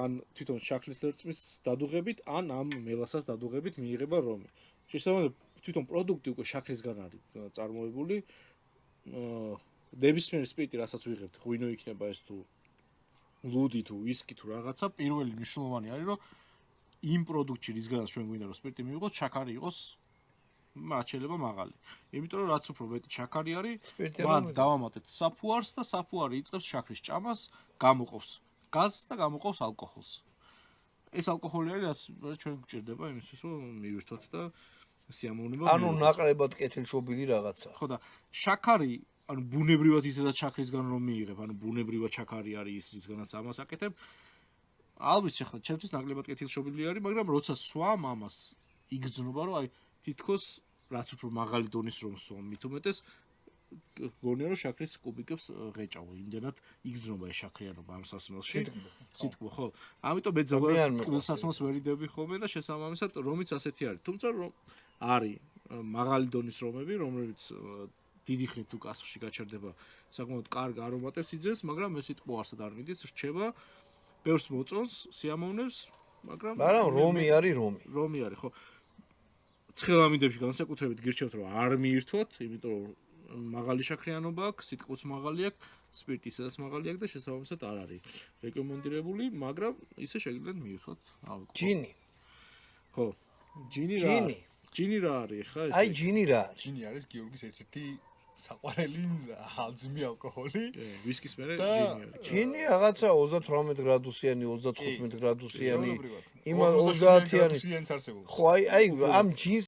ან თვითონ შაქრის ერწყმის დადუღებით, ან ამ მელასას დადუღებით მიიღება რომი. შესაბამისად, თვითონ პროდუქტი უკვე შაქრისგან არის წარმოებული. ნებისმიერ სპირტი, რასაც ვიღებთ, ღვინო იქნება ეს თუ ლუდი თუ ვისკი თუ რაღაცა, პირველი მნიშვნელოვანი არის, რომ იმ პროდუქტში, რისგანაც ჩვენ გვინდა რომ სპირტი მივიღოთ, შაქარი იყოს მათ შეიძლება მაღალი. იმიტომ რომ რაც უფრო მეტი შაქარი არის, მათ დავამატეთ საფუარს და საფუარი იწყებს შაქრის ჭამას, გამოყოფს გაზს და გამოყოფს ალკოჰოლს. ეს ალკოჰოლი არის, რაც ჩვენ გვჭირდება იმისთვის, რომ მივირთოთ და სიამოვნება. ანუ ნაკლებად კეთილშობილი რაღაცა. ხო და შაქარი, ანუ ბუნებრივად ისედაც შაქრისგან რომ მიიღებ, ანუ ბუნებრივად შაქარი არის ის, რისგანაც ამას აკეთებ. ალბათ ახლა ჩემთვის ნაკლებად კეთილშობილი არის, მაგრამ როცა სვამ ამას იგრძნობა, რომ აი თითქოს რაც უფრო მაღალი დონის რომ სვამ, მით უმეტეს გონია რომ შაქრის კუბიკებს ღეჭავ, იმდენად იგრძნობა ეს შაქრიანობა ამ სასმელში. სიტყვა, ხო. ამიტომ მე ზოგადად კბილ სასმელს ვერიდები ხოლმე და შესაბამისად რომიც ასეთი არის. თუმცა რომ არის მაღალი დონის რომები, რომელიც დიდი ხნით თუ კასრში გაჩერდება, საკმაოდ კარგ არომატებს იძენს, მაგრამ მე სიტყვა არსად არ მიდის, რჩება ბევრს მოწონს, სიამოვნებს, მაგრამ რომი არის რომი. რომი არის, ხო. ცხელამიდებში განსაკუთრებით გირჩევთ რომ არ მიირთვათ, იმიტომ რომ მაღალი შაქრიანობა აქვს, სიტყვაც მაღალი აქვს, სპირტი ისედაც მაღალი აქვს და შესაბამისად არ არის რეკომენდირებული, მაგრამ ისე შეგიძლიათ მიირთვათ ალკოჰოლი. ჯინი. ხო. ჯინი რა არის ხა ეს? აი ჯინი რა არის? ჯინი არის გიორგის ერთ-ერთი საყვარელი აძმი ალკოჰოლი. ვისკის მერე ჯინი არის. ჯინი რაღაცა 38 გრადუსიანი, 35 გრადუსიანი, იმ 30-იანი. ხო, აი ამ ჯინს